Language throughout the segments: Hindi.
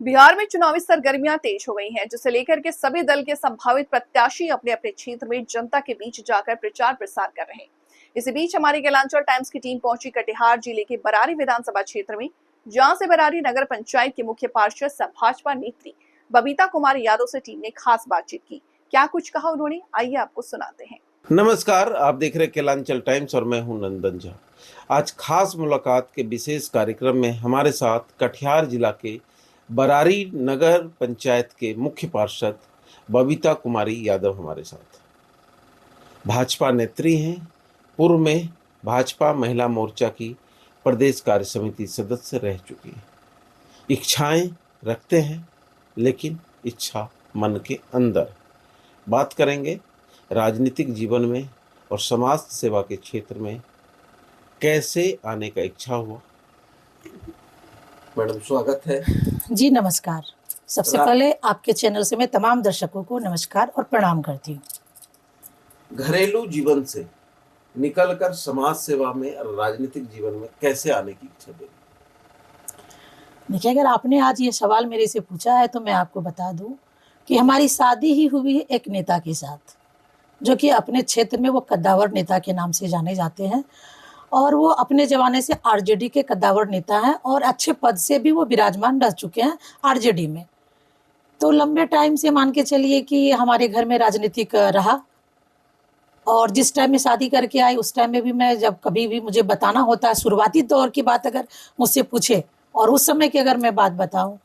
बिहार में चुनावी सरगर्मियां तेज हो गई हैं, जिसे लेकर के सभी दल के संभावित प्रत्याशी अपने अपने क्षेत्र में जनता के बीच जाकर प्रचार प्रसार कर रहे हैं। इसी बीच हमारी गैलांचल टाइम्स की टीम पहुंची कटिहार जिले के बरारी विधानसभा क्षेत्र में, जहां से बरारी नगर पंचायत के मुख्य पार्षद सह भाजपा नेत्री बबीता कुमारी यादव से टीम ने खास बातचीत की। क्या कुछ कहा उन्होंने, आइए आपको सुनाते हैं। नमस्कार, आप देख रहे कैलांचल टाइम्स और मैं हूं नंदन झा। आज खास मुलाकात के विशेष कार्यक्रम में हमारे साथ कटिहार जिला के बरारी नगर पंचायत के मुख्य पार्षद बबीता कुमारी यादव हमारे साथ भाजपा नेत्री हैं। पूर्व में भाजपा महिला मोर्चा की प्रदेश कार्य समिति सदस्य रह चुकी हैं। इच्छाएं रखते हैं, लेकिन इच्छा मन के अंदर। बात करेंगे राजनीतिक जीवन में और समाज सेवा के क्षेत्र में कैसे आने का इच्छा हुआ। मैडम, स्वागत है जी। नमस्कार। सबसे पहले आपके चैनल से मैं तमाम दर्शकों को नमस्कार और प्रणाम करती हूँ। घरेलू जीवन से निकलकर समाज सेवा में और राजनीतिक जीवन में कैसे आने की इच्छा है? देखिए, अगर आपने आज ये सवाल मेरे से पूछा है तो मैं आपको बता दूं कि हमारी शादी ही हुई है एक नेता के साथ, जो कि अपने क्षेत्र में वो कद्दावर नेता के नाम से जाने जाते हैं और वो अपने ज़माने से आरजेडी के कद्दावर नेता हैं और अच्छे पद से भी वो विराजमान रह चुके हैं आरजेडी में। तो लंबे टाइम से मान के चलिए कि हमारे घर में राजनीतिक रहा और जिस टाइम में शादी करके आई उस टाइम में भी मैं जब कभी भी मुझे बताना होता है शुरुआती दौर की बात अगर मुझसे पूछे और उस समय की अगर मैं बात बताऊं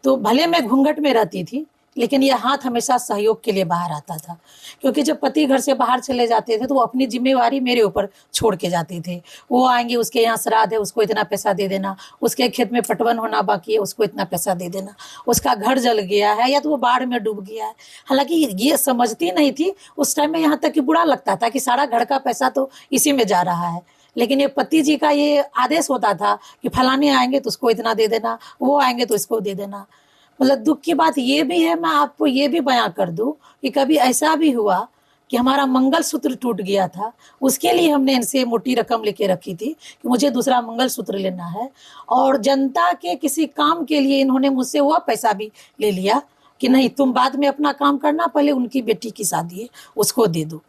तो भले मैं घूंघट में रहती थी, लेकिन यह हाथ हमेशा सहयोग के लिए बाहर आता था, क्योंकि जब पति घर से बाहर चले जाते थे तो वो अपनी जिम्मेवारी मेरे ऊपर छोड़ के जाते थे। वो आएंगे, उसके यहाँ श्राद्ध है, उसको इतना पैसा दे देना, उसके खेत में पटवन होना बाकी है, उसको इतना पैसा दे देना, उसका घर जल गया है या तो वो बाढ़ में डूब गया है। हालांकि ये समझती नहीं थी उस टाइम में, यहाँ तक कि बुरा लगता था कि सारा घर का पैसा तो इसी में जा रहा है। लेकिन ये पति जी का ये आदेश होता था कि फलाने आएंगे तो उसको इतना दे देना, वो आएंगे तो इसको दे देना। मतलब दुख की बात ये भी है, मैं आपको ये भी बयां कर दूं कि कभी ऐसा भी हुआ कि हमारा मंगलसूत्र टूट गया था, उसके लिए हमने इनसे मोटी रकम लेके रखी थी कि मुझे दूसरा मंगलसूत्र लेना है, और जनता के किसी काम के लिए इन्होंने मुझसे वह पैसा भी ले लिया कि नहीं, तुम बाद में अपना काम करना, पहले उनकी बेटी की शादी है उसको दे दो।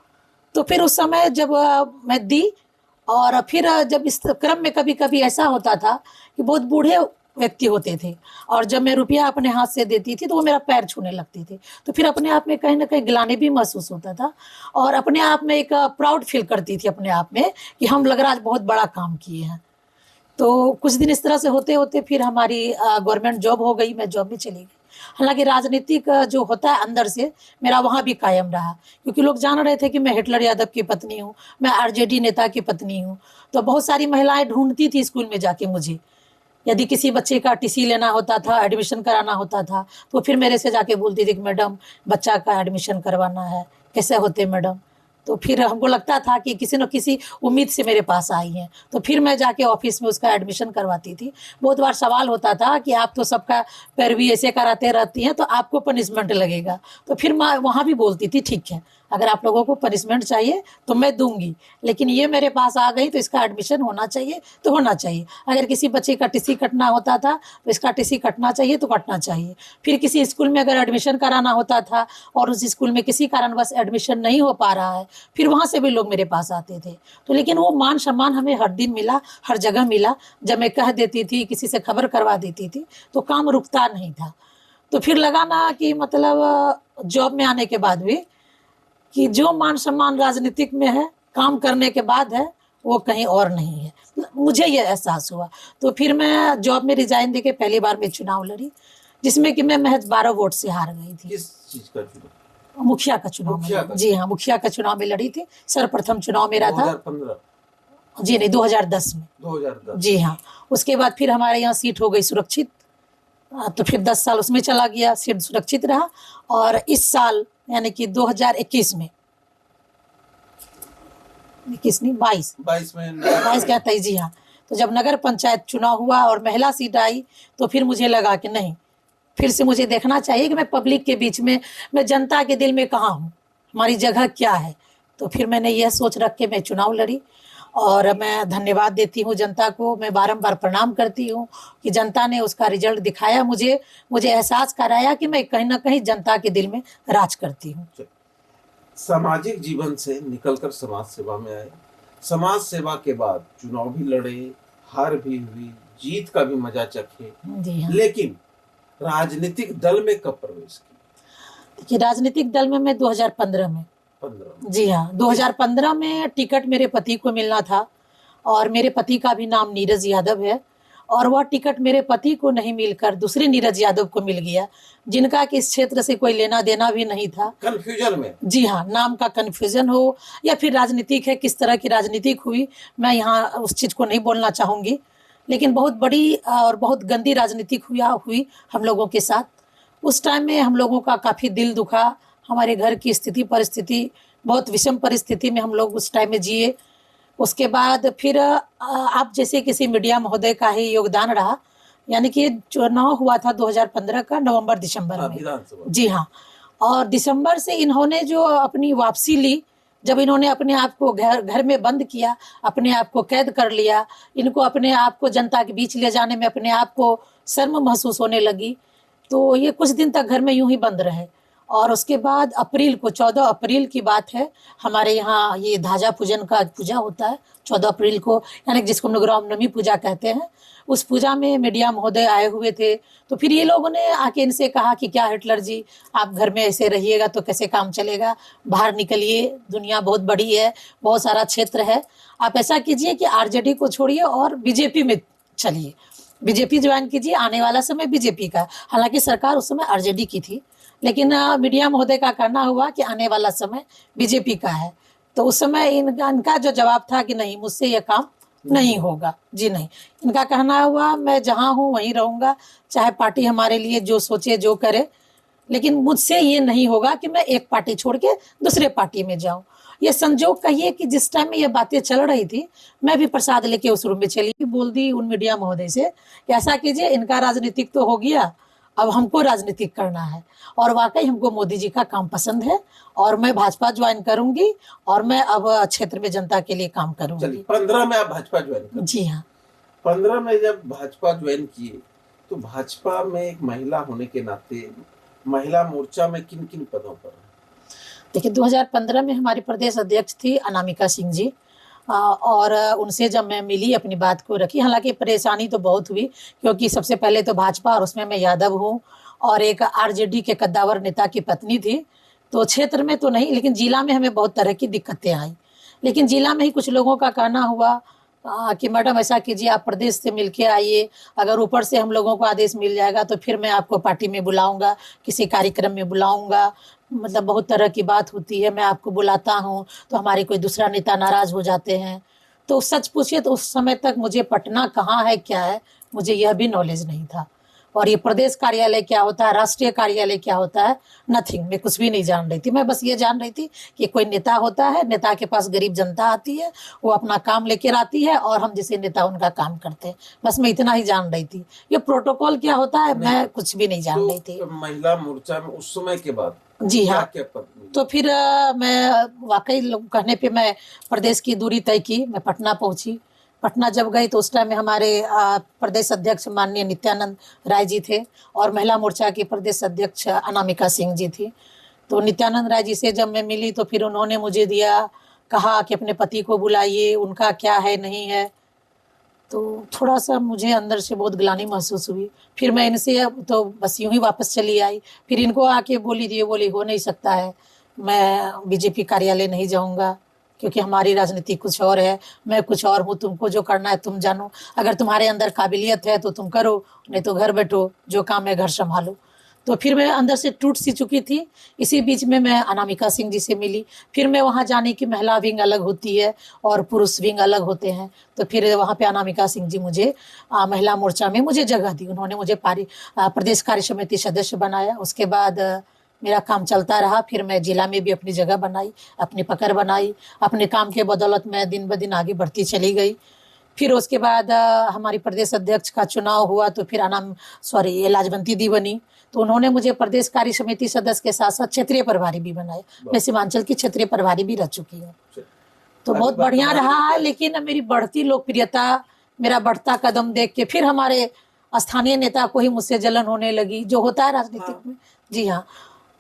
तो फिर उस समय जब मैं दी, और फिर जब इस क्रम में कभी कभी ऐसा होता था कि बहुत बूढ़े व्यक्ति होते थे और जब मैं रुपया अपने हाथ से देती थी तो वो मेरा पैर छूने लगते थे, तो फिर अपने आप में कहीं ना कहीं गिलानी भी महसूस होता था और अपने आप में एक प्राउड फील करती थी अपने आप में कि हम लग रहा आज बहुत बड़ा काम किए हैं। तो कुछ दिन इस तरह से होते होते फिर हमारी गवर्नमेंट जॉब हो गई, मैं जॉब में चली गई। हालांकि राजनीतिक जो होता है अंदर से मेरा वहाँ भी कायम रहा, क्योंकि लोग जान रहे थे कि मैं हिटलर यादव की पत्नी हूँ, मैं आरजेडी नेता की पत्नी हूँ। तो बहुत सारी महिलाएं ढूंढती थी स्कूल में जाके मुझे, यदि किसी बच्चे का टीसी लेना होता था, एडमिशन कराना होता था, तो फिर मेरे से जाके बोलती थी कि मैडम बच्चा का एडमिशन करवाना है, कैसे होते मैडम। तो फिर हमको लगता था कि किसी न किसी उम्मीद से मेरे पास आई हैं, तो फिर मैं जाके ऑफिस में उसका एडमिशन करवाती थी। बहुत बार सवाल होता था कि आप तो सबका पैरवी ऐसे कराते रहती हैं तो आपको पनिशमेंट लगेगा, तो फिर मैं वहाँ भी बोलती थी ठीक है, अगर आप लोगों को पनिशमेंट चाहिए तो मैं दूंगी, लेकिन ये मेरे पास आ गई तो इसका एडमिशन होना चाहिए तो होना चाहिए। अगर किसी बच्चे का टीसी कटना होता था तो इसका टीसी कटना चाहिए तो कटना चाहिए। फिर किसी स्कूल में अगर एडमिशन कराना होता था और उस स्कूल में किसी कारणवश एडमिशन नहीं हो पा रहा है, फिर वहाँ से भी लोग मेरे पास आते थे। तो लेकिन वो मान सम्मान हमें हर दिन मिला, हर जगह मिला। जब मैं कह देती थी, किसी से खबर करवा देती थी तो काम रुकता नहीं था। तो फिर लगा ना कि मतलब जॉब में आने के बाद भी कि जो मान सम्मान राजनीतिक में है, काम करने के बाद है, वो कहीं और नहीं है। मुझे ये एहसास हुआ। तो फिर मैं जॉब में रिजाइन देके पहली बार मैं चुनाव लड़ी, जिसमें कि मैं महज 12 वोट से हार गई थी। किस चीज का चुनाव? मुखिया का चुनाव में। जी हाँ, मुखिया का चुनाव में लड़ी थी। सर्वप्रथम चुनाव मेरा था 2015? जी नहीं, 2010 में। 2010? जी हाँ। उसके बाद फिर हमारे यहाँ सीट हो गई सुरक्षित, तो फिर 10 साल उसमें चला गया, सीट सुरक्षित रहा। और इस साल यानी कि 2021 में, 21 नहीं 22 में 22 क्या 23, जी हाँ। तो जब नगर पंचायत चुनाव हुआ और महिला सीट आई तो फिर मुझे लगा कि नहीं, फिर से मुझे देखना चाहिए कि मैं पब्लिक के बीच में, मैं जनता के दिल में कहाँ हूँ, हमारी जगह क्या है। तो फिर मैंने यह सोच रख के मैं चुनाव लड़ी और मैं धन्यवाद देती हूँ जनता को। मैं बारंबार प्रणाम करती हूँ कि जनता ने उसका रिजल्ट दिखाया, मुझे एहसास कराया कि मैं कहीं ना कहीं जनता के दिल में राज करती हूँ। सामाजिक जीवन से निकलकर समाज सेवा में आए, समाज सेवा के बाद चुनाव भी लड़े, हार भी हुई, जीत का भी मजा चखे, जी हाँ। लेकिन राजनीतिक दल में कब प्रवेश किया? देखिए, राजनीतिक दल में मैं 2015 में 15 जी हाँ, 2015 में टिकट मेरे पति को मिलना था और मेरे पति का भी नाम नीरज यादव है और वह टिकट मेरे पति को नहीं मिलकर दूसरे नीरज यादव को मिल गया, जिनका कि इस क्षेत्र से कोई लेना देना भी नहीं था। कंफ्यूजन में? जी हाँ, नाम का कंफ्यूजन हो या फिर राजनीतिक है, किस तरह की राजनीतिक हुई, मैं यहाँ उस चीज़ को नहीं बोलना चाहूँगी, लेकिन बहुत बड़ी और बहुत गंदी राजनीतिक हुई हम लोगों के साथ। उस टाइम में हम लोगों का काफ़ी दिल दुखा, हमारे घर की स्थिति परिस्थिति बहुत विषम परिस्थिति में हम लोग उस टाइम में जिए। उसके बाद फिर आप जैसे किसी मीडिया महोदय का ही योगदान रहा, यानी कि चुनाव हुआ था 2015 का नवंबर दिसंबर में। विधानसभा। जी हाँ, और दिसंबर से इन्होंने जो अपनी वापसी ली, जब इन्होंने अपने आप को घर में बंद किया, अपने आप को कैद कर लिया, इनको अपने आप को जनता के बीच ले जाने में अपने आप को शर्म महसूस होने लगी, तो ये कुछ दिन तक घर में यूं ही बंद रहे। और उसके बाद अप्रैल को 14 अप्रैल की बात है, हमारे यहाँ ये ध्वजा पूजन का पूजा होता है 14 अप्रैल को, यानी जिसको हम लोग रामनवमी पूजा कहते हैं। उस पूजा में मीडिया महोदय आए हुए थे, तो फिर ये लोगों ने आके इनसे कहा कि क्या हिटलर जी, आप घर में ऐसे रहिएगा तो कैसे काम चलेगा, बाहर निकलिए, दुनिया बहुत बड़ी है, बहुत सारा क्षेत्र है, आप ऐसा कीजिए कि आरजेडी को छोड़िए और बीजेपी में चलिए, बीजेपी ज्वाइन कीजिए, आने वाला समय बीजेपी का। हालांकि सरकार उस समय आरजेडी की थी, लेकिन मीडिया महोदय का कहना हुआ कि आने वाला समय बीजेपी का है। तो उस समय इनका जो जवाब था कि नहीं, मुझसे यह काम नहीं होगा, जी नहीं। इनका कहना हुआ मैं जहाँ हूँ वहीं रहूँगा, चाहे पार्टी हमारे लिए जो सोचे जो करे, लेकिन मुझसे ये नहीं होगा कि मैं एक पार्टी छोड़ के दूसरे पार्टी में जाऊँ। ये संजोग कहिए कि जिस टाइम में ये बातें चल रही थी, मैं भी प्रसाद लेके उस रूम में चली, बोल दी उन मीडिया महोदय से कि ऐसा कीजिए, इनका राजनीतिक तो हो गया, अब हमको राजनीतिक करना है, और वाकई हमको मोदी जी का काम पसंद है और मैं भाजपा ज्वाइन करूंगी और मैं अब क्षेत्र में जनता के लिए काम करूंगी। 15 में आप भाजपा ज्वाइन कर? जी हाँ। 15 में जब भाजपा ज्वाइन किए तो भाजपा में एक महिला होने के नाते महिला मोर्चा में किन किन पदों पर? देखिए, 2015 में हमारी प्रदेश अध्यक्ष थी अनामिका सिंह जी, और उनसे जब मैं मिली, अपनी बात को रखी, हालांकि परेशानी तो बहुत हुई, क्योंकि सबसे पहले तो भाजपा और उसमें मैं यादव हूँ और एक आरजेडी के कद्दावर नेता की पत्नी थी, तो क्षेत्र में तो नहीं, लेकिन जिला में हमें बहुत तरह की दिक्कतें आई। लेकिन जिला में ही कुछ लोगों का कहना हुआ कि मैडम ऐसा कीजिए, आप प्रदेश से मिल के आइए, अगर ऊपर से हम लोगों को आदेश मिल जाएगा तो फिर मैं आपको पार्टी में बुलाऊंगा, किसी कार्यक्रम में बुलाऊंगा, मतलब बहुत तरह की बात होती है, मैं आपको बुलाता हूँ तो हमारे कोई दूसरा नेता नाराज हो जाते हैं। तो सच पूछिए तो उस समय तक मुझे पटना कहाँ है क्या है, मुझे यह भी नॉलेज नहीं था, और ये प्रदेश कार्यालय क्या होता है, राष्ट्रीय कार्यालय क्या होता है, नथिंग, मैं कुछ भी नहीं जान रही थी। मैं बस ये जान रही थी कि कोई नेता होता है, नेता के पास गरीब जनता आती है, वो अपना काम लेकर आती है और हम जैसे नेता उनका काम करते हैं, बस मैं इतना ही जान रही थी। ये प्रोटोकॉल क्या होता है मैं कुछ भी नहीं जान रही थी। महिला मोर्चा में उस समय के बाद जी हाँ, क्या पद? तो फिर मैं वाकई लोग कहने पे मैं प्रदेश की दूरी तय की, मैं पटना पहुंची। पटना जब गई तो उस टाइम में हमारे प्रदेश अध्यक्ष माननीय नित्यानंद राय जी थे और महिला मोर्चा की प्रदेश अध्यक्ष अनामिका सिंह जी थी। तो नित्यानंद राय जी से जब मैं मिली तो फिर उन्होंने मुझे कहा कि अपने पति को बुलाइए, उनका क्या है नहीं है, तो थोड़ा सा मुझे अंदर से बहुत ग्लानि महसूस हुई। फिर मैं इनसे तो बस यूं ही वापस चली आई। फिर इनको आके बोली हो नहीं सकता है, मैं बीजेपी कार्यालय नहीं जाऊंगा, क्योंकि हमारी राजनीति कुछ और है, मैं कुछ और हूँ, तुमको जो करना है तुम जानो, अगर तुम्हारे अंदर काबिलियत है तो तुम करो, नहीं तो घर बैठो, जो काम है घर संभालो। तो फिर मैं अंदर से टूट सी चुकी थी। इसी बीच में मैं अनामिका सिंह जी से मिली। फिर मैं वहाँ जाने की, महिला विंग अलग होती है और पुरुष विंग अलग होते हैं, तो फिर वहाँ पे अनामिका सिंह जी मुझे महिला मोर्चा में मुझे जगह दी। उन्होंने मुझे प्रदेश कार्य समिति सदस्य बनाया। उसके बाद मेरा काम चलता रहा। फिर मैं जिला में भी अपनी जगह बनाई, अपनी पकड़ बनाई, अपने काम के बदौलत मैं दिन ब दिन आगे बढ़ती चली गई। फिर उसके बाद हमारी प्रदेश अध्यक्ष का चुनाव हुआ तो फिर लाजवंती दी बनी, तो उन्होंने मुझे प्रदेश कार्य समिति सदस्य के साथ साथ क्षेत्रीय प्रभारी भी बनाया। मैं सीमांचल की क्षेत्रीय प्रभारी भी रह चुकी हूँ। तो बहुत बात बढ़िया हमारी रहा है। भी- लेकिन मेरी बढ़ती लोकप्रियता, मेरा बढ़ता कदम देख के फिर हमारे स्थानीय नेता को ही मुझसे जलन होने लगी, जो होता है राजनीतिक में। जी हाँ।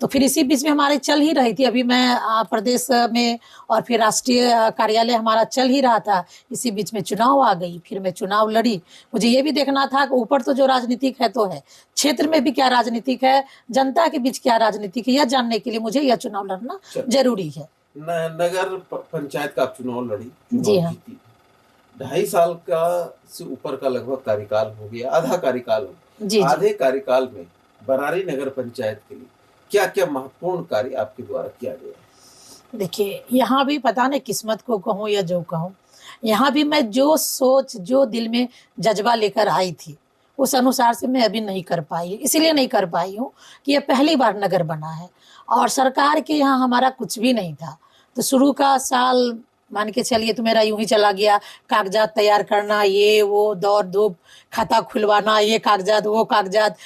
तो फिर इसी बीच में हमारे चल ही रही थी, अभी मैं प्रदेश में और फिर राष्ट्रीय कार्यालय हमारा चल ही रहा था। इसी बीच में चुनाव आ गई, फिर मैं चुनाव लड़ी। मुझे ये भी देखना था कि ऊपर तो जो राजनीतिक है तो है, क्षेत्र में भी क्या राजनीतिक है, जनता के बीच क्या राजनीतिक है, यह जानने के लिए मुझे यह चुनाव लड़ना जरूरी है। नगर पंचायत का आप चुनाव लड़ी, जी हाँ। जीती। 2.5 साल का से ऊपर का लगभग कार्यकाल हो गया, आधा कार्यकाल हो। जी आधे कार्यकाल में बरारी नगर पंचायत के लिए क्या क्या महत्वपूर्ण कार्य आपके द्वारा किया गया? देखिए, यहाँ भी पता नहीं किस्मत को कहूँ या जो कहूँ, यहाँ भी मैं जो सोच, जो दिल में जज्बा लेकर आई थी, उस अनुसार से मैं अभी नहीं कर पाई। इसलिए नहीं कर पाई हूँ कि यह पहली बार नगर बना है और सरकार के यहाँ हमारा कुछ भी नहीं था। तो शुरू का साल मान के चलिए तो मेरा यूं ही चला गया, कागजात तैयार करना, ये वो दौड़ धूप, खाता खुलवाना, ये कागजात वो कागजात।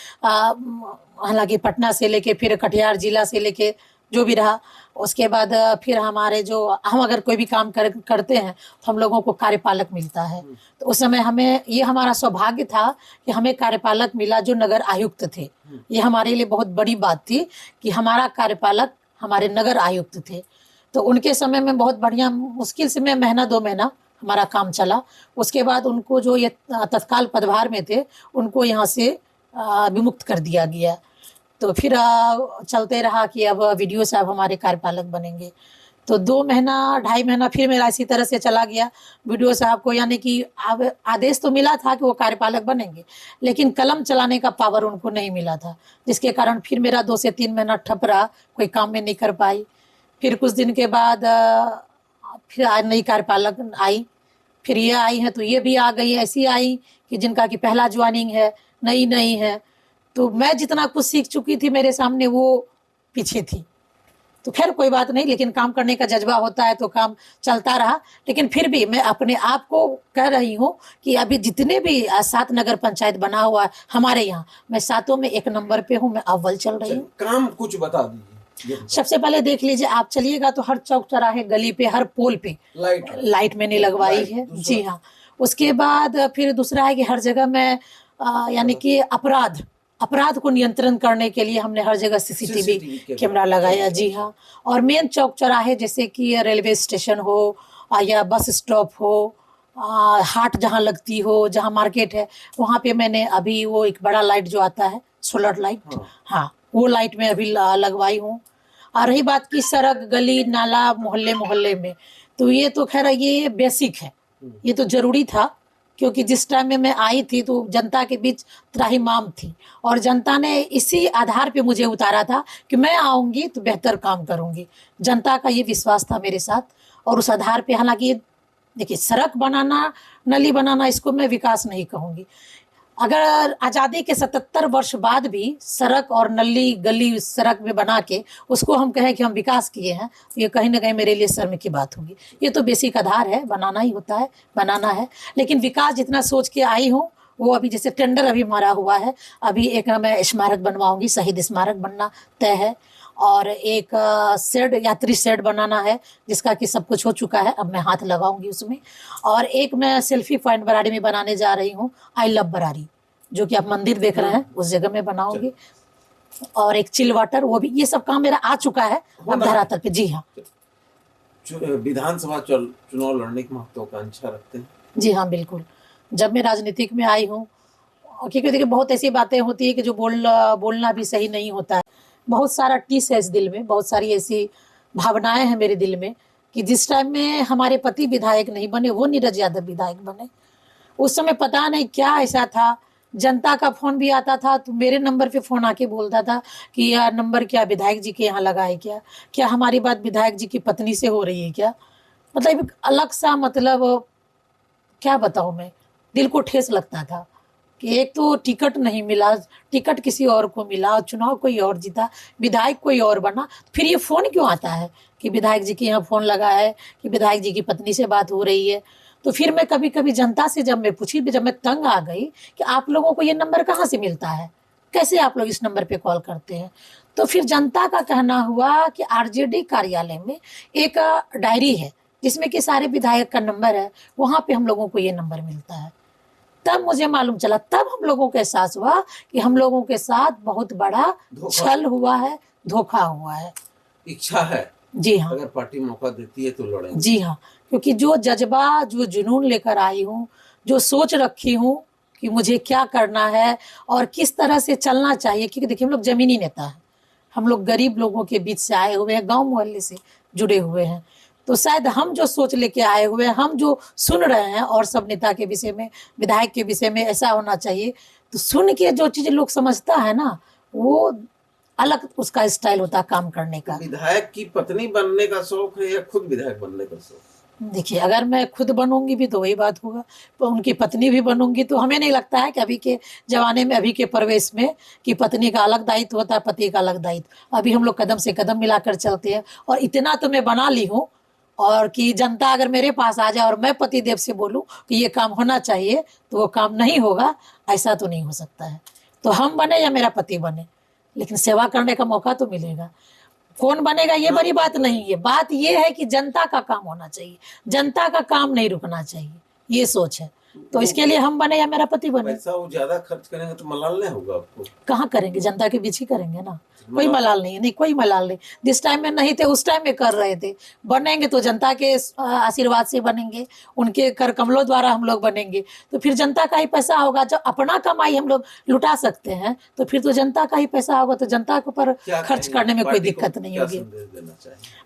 हालांकि पटना से लेके फिर कटिहार जिला से लेके जो भी रहा, उसके बाद फिर हमारे जो हम अगर कोई भी काम करते हैं तो हम लोगों को कार्यपालक मिलता है। तो उस समय हमें ये हमारा सौभाग्य था कि हमें कार्यपालक मिला जो नगर आयुक्त थे। ये हमारे लिए बहुत बड़ी बात थी कि हमारा कार्यपालक हमारे नगर आयुक्त थे। तो उनके समय में बहुत बढ़िया, मुश्किल से में महीना 2 महीना हमारा काम चला। उसके बाद उनको जो ये तत्काल पदभार में थे उनको यहाँ से विमुक्त कर दिया गया। तो फिर चलते रहा कि अब वीडियो साहब हमारे कार्यपालक बनेंगे। तो 2 महीना 2.5 महीना फिर मेरा इसी तरह से चला गया वीडियो साहब को, यानी कि अब आदेश तो मिला था कि वो कार्यपालक बनेंगे, लेकिन कलम चलाने का पावर उनको नहीं मिला था, जिसके कारण फिर मेरा 2 से 3 महीना ठप रहा, कोई काम में नहीं कर पाई। फिर कुछ दिन के बाद फिर नई कार्यपालक आई, फिर ये आई है तो ये भी आ गई, ऐसी आई कि जिनका कि पहला ज्वाइनिंग है, नई है। तो मैं जितना कुछ सीख चुकी थी मेरे सामने वो पीछे थी। तो खैर कोई बात नहीं, लेकिन काम करने का जज्बा होता है तो काम चलता रहा। लेकिन फिर भी मैं अपने आप को कह रही हूँ कि अभी जितने भी 7 नगर पंचायत बना हुआ है हमारे यहाँ, मैं 7 में 1 नंबर पे हूँ, मैं अव्वल चल रही हूँ। काम कुछ बता दीजिए। सबसे पहले देख लीजिए, आप चलिएगा तो हर चौक चौराहे गली पे हर पोल पे लाइट मैंने लगवाई है। जी हाँ। उसके बाद फिर दूसरा है कि हर जगह मैं यानी कि अपराध को नियंत्रण करने के लिए हमने हर जगह सीसीटीवी कैमरा लगाया। जी हाँ। और मेन चौक चौराहे जैसे कि रेलवे स्टेशन हो या बस स्टॉप हो, हाट जहाँ लगती हो, जहाँ मार्केट है, वहाँ पे मैंने अभी वो एक बड़ा लाइट जो आता है सोलर लाइट, हाँ वो लाइट में अभी लगवाई हूँ। और रही बात की सड़क गली नाला मोहल्ले में, तो ये तो खैर ये बेसिक है, ये तो जरूरी था, क्योंकि जिस टाइम में मैं आई थी तो जनता के बीच त्राहिमाम थी और जनता ने इसी आधार पे मुझे उतारा था कि मैं आऊँगी तो बेहतर काम करूँगी। जनता का ये विश्वास था मेरे साथ और उस आधार पे, हालांकि देखिए सड़क बनाना, नली बनाना, इसको मैं विकास नहीं कहूँगी। अगर आज़ादी के 77 वर्ष बाद भी सड़क और नली गली सड़क में बना के उसको हम कहें कि हम विकास किए हैं, ये कहीं ना कहीं मेरे लिए शर्म की बात होगी। ये तो बेसिक आधार है, बनाना ही होता है, बनाना है। लेकिन विकास जितना सोच के आई हूँ वो अभी जैसे टेंडर अभी मारा हुआ है, अभी एक मैं स्मारक बनवाऊंगी, शहीद स्मारक बनना तय है, और एक शेड, यात्री शेड बनाना है जिसका कि सब कुछ हो चुका है, अब मैं हाथ लगाऊंगी उसमें। और एक मैं सेल्फी पॉइंट बरारी में बनाने जा रही हूँ, आई लव बरारी, जो कि आप मंदिर देख रहे हैं उस जगह में बनाऊंगी। और एक चिल वाटर, वो भी, ये सब काम मेरा आ चुका है अब धरातल पे। जी हाँ। विधानसभा चुनाव लड़ने की महत्वाकांक्षा रखते हैं? जी हाँ बिल्कुल। जब मैं राजनीतिक में आई हूँ, क्योंकि देखिए बहुत ऐसी बातें होती है कि जो बोलना भी सही नहीं होता है। बहुत सारा टीस है इस दिल में, बहुत सारी ऐसी भावनाएं हैं मेरे दिल में कि जिस टाइम में हमारे पति विधायक नहीं बने, वो नीरज यादव विधायक बने, उस समय पता नहीं क्या ऐसा था, जनता का फोन भी आता था तो मेरे नंबर पे फोन आके बोलता था कि यह नंबर क्या विधायक जी के यहाँ लगा है क्या हमारी बात विधायक जी की पत्नी से हो रही है क्या? मतलब अलग सा, मतलब क्या बताऊँ मैं, दिल को ठेस लगता था कि एक तो टिकट नहीं मिला, टिकट किसी और को मिला, चुनाव कोई और जीता, विधायक कोई और बना, फिर ये फ़ोन क्यों आता है कि विधायक जी के यहाँ फ़ोन लगा है, कि विधायक जी की पत्नी से बात हो रही है। तो फिर मैं कभी कभी जनता से जब मैं पूछी, जब मैं तंग आ गई कि आप लोगों को ये नंबर कहाँ से मिलता है, कैसे आप लोग इस नंबर पे कॉल करते हैं, तो फिर जनता का कहना हुआ कि आरजेडी कार्यालय में एक डायरी है जिसमें कि सारे विधायक का नंबर है, वहाँ पे हम लोगों को ये नंबर मिलता है। तब मुझे मालूम चला, तब हम लोगों को एहसास हुआ कि हम लोगों के साथ बहुत बड़ा छल हुआ है, धोखा हुआ है। इच्छा है जी हाँ, अगर पार्टी मौका देती है तो लड़ेंगे। जी हाँ, क्योंकि जो जज्बा, जो जुनून लेकर आई हूँ, जो सोच रखी हूँ कि मुझे क्या करना है और किस तरह से चलना चाहिए, क्योंकि देखिए हम लोग जमीनी नेता हैं, हम लोग गरीब लोगों के बीच से आए हुए हैं, गांव मोहल्ले से जुड़े हुए हैं। तो शायद हम जो सोच लेके आए हुए हैं, हम जो सुन रहे हैं और सब नेता के विषय में, विधायक के विषय में ऐसा होना चाहिए, तो सुन के जो चीज़ लोग समझता है ना, वो अलग उसका स्टाइल होता है काम करने का। विधायक की पत्नी बनने का शौक है या खुद विधायक बनने का शौक? देखिए, अगर मैं खुद बनूंगी भी तो वही बात होगा, तो उनकी पत्नी भी बनूंगी तो हमें नहीं लगता है कि अभी के जमाने में, अभी के परिवेश में, कि पत्नी का अलग दायित्व होता है, पति का अलग दायित्व। अभी हम लोग कदम से कदम मिलाकर चलते हैं। और इतना तो मैं बना ली हूँ, और कि जनता अगर मेरे पास आ जाए और मैं पति देव से बोलूँ कि ये काम होना चाहिए, तो वो काम नहीं होगा, ऐसा तो नहीं हो सकता है। तो हम बने या मेरा पति बने, लेकिन सेवा करने का मौका तो मिलेगा। कौन बनेगा ये बड़ी बात नहीं है, बात ये है कि जनता का काम होना चाहिए, जनता का काम नहीं रुकना चाहिए, ये सोच है। तो इसके लिए हम बने या मेरा पति बने। पैसा वो ज्यादा खर्च करेंगे तो मलाल नहीं होगा आपको? कहाँ करेंगे, जनता के बीच ही करेंगे ना, कोई मलाल नहीं, नहीं कोई मलाल नहीं। जिस टाइम में नहीं थे उस टाइम में कर रहे थे, बनेंगे तो जनता के आशीर्वाद से बनेंगे, उनके कर कमलों द्वारा हम लोग बनेंगे, तो फिर जनता का ही पैसा होगा। जब अपना कमाई हम लोग लुटा सकते हैं तो फिर तो जनता का ही पैसा होगा, तो जनता के ऊपर खर्च करने में कोई दिक्कत नहीं होगी।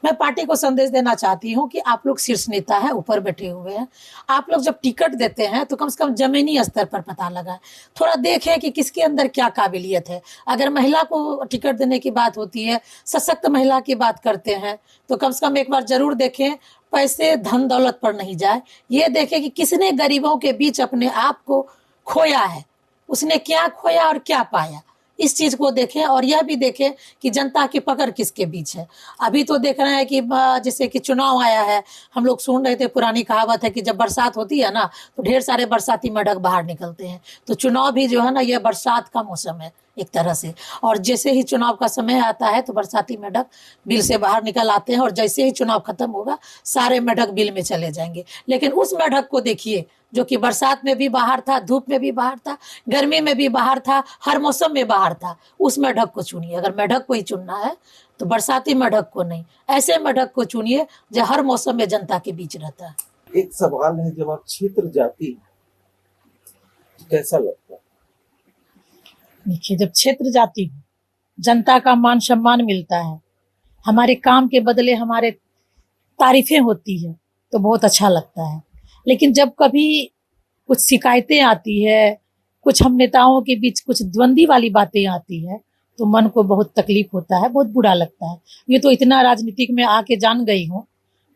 मैं पार्टी को संदेश देना चाहती हूँ कि आप लोग शीर्ष नेता है, ऊपर बैठे हुए हैं, आप लोग जब टिकट देते हैं तो कम से कम जमीनी स्तर पर पता लगाए, थोड़ा देखें कि किसके अंदर क्या काबिलियत है। अगर महिला को टिकट देने की बात होती है, सशक्त महिला की बात करते हैं, तो कम से कम एक बार जरूर देखें, पैसे धन दौलत पर नहीं जाए, ये देखें कि किसने गरीबों के बीच अपने आप को खोया है, उसने क्या खोया और क्या पाया, इस चीज को देखें। और यह भी देखें कि जनता की पकड़ किसके बीच है। अभी तो देख रहे हैं कि जैसे कि चुनाव आया है, हम लोग सुन रहे थे, पुरानी कहावत है कि जब बरसात होती है ना तो ढेर सारे बरसाती मेढक बाहर निकलते हैं। तो चुनाव भी जो है ना, यह बरसात का मौसम है एक तरह से, और जैसे ही चुनाव का समय आता है तो बरसाती मेढक बिल से बाहर निकल आते हैं, और जैसे ही चुनाव खत्म होगा सारे मेढक बिल में चले जाएंगे। लेकिन उस मेढक को देखिए जो कि बरसात में भी बाहर था, धूप में भी बाहर था, गर्मी में भी बाहर था, हर मौसम में बाहर था, उस मेढक को चुनिए। अगर मेढक को ही चुनना है तो बरसाती मेढक को नहीं, ऐसे मेढक को चुनिए जो हर मौसम में जनता के बीच रहता है। एक सवाल है, जब आप क्षेत्र जाती तो कैसा लगता है? देखिए, जब क्षेत्र जाती हूँ, जनता का मान सम्मान मिलता है, हमारे काम के बदले हमारे तारीफें होती है, तो बहुत अच्छा लगता है। लेकिन जब कभी कुछ शिकायतें आती है, कुछ हम नेताओं के बीच कुछ द्वंद्वी वाली बातें आती है, तो मन को बहुत तकलीफ होता है, बहुत बुरा लगता है। ये तो इतना राजनीतिक में आके जान गई हूँ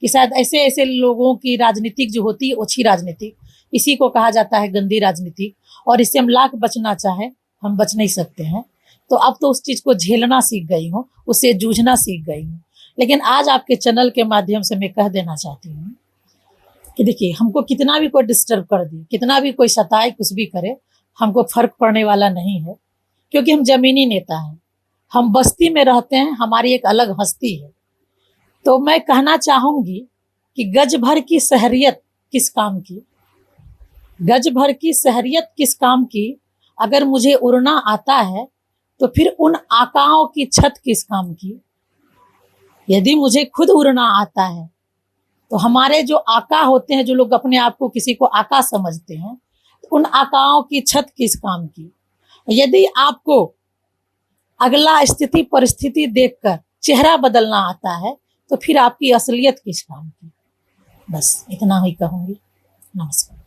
कि शायद ऐसे ऐसे लोगों की राजनीतिक जो होती है, ओछी राजनीतिक, इसी को कहा जाता है गंदी राजनीति, और इससे हम लाख बचना चाहें हम बच नहीं सकते हैं। तो अब तो उस चीज को झेलना सीख गई हूँ, उससे जूझना सीख गई हूँ। लेकिन आज आपके चैनल के माध्यम से मैं कह देना चाहती हूँ कि देखिए, हमको कितना भी कोई डिस्टर्ब कर दे, कितना भी कोई सताए, कुछ भी करे, हमको फर्क पड़ने वाला नहीं है, क्योंकि हम जमीनी नेता हैं, हम बस्ती में रहते हैं, हमारी एक अलग हस्ती है। तो मैं कहना चाहूंगी कि गज भर की शहरियत किस काम की, गज भर की शहरियत किस काम की, अगर मुझे उड़ना आता है तो फिर उन आकाओं की छत किस काम की। यदि मुझे खुद उड़ना आता है तो हमारे जो आका होते हैं, जो लोग अपने आप को किसी को आका समझते हैं, तो उन आकाओं की छत किस काम की। यदि आपको अगला स्थिति परिस्थिति देखकर चेहरा बदलना आता है तो फिर आपकी असलियत किस काम की। बस इतना ही कहूंगी। नमस्कार।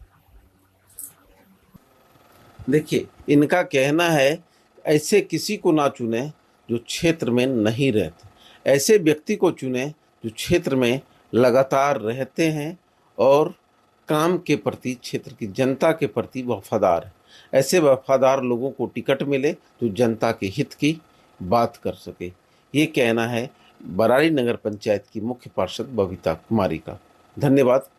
देखिए, इनका कहना है ऐसे किसी को ना चुने जो क्षेत्र में नहीं रहते, ऐसे व्यक्ति को चुने जो क्षेत्र में लगातार रहते हैं और काम के प्रति, क्षेत्र की जनता के प्रति वफादार है। ऐसे वफादार लोगों को टिकट मिले जो जनता के हित की बात कर सके। ये कहना है बरारी नगर पंचायत की मुख्य पार्षद बबीता कुमारी का। धन्यवाद।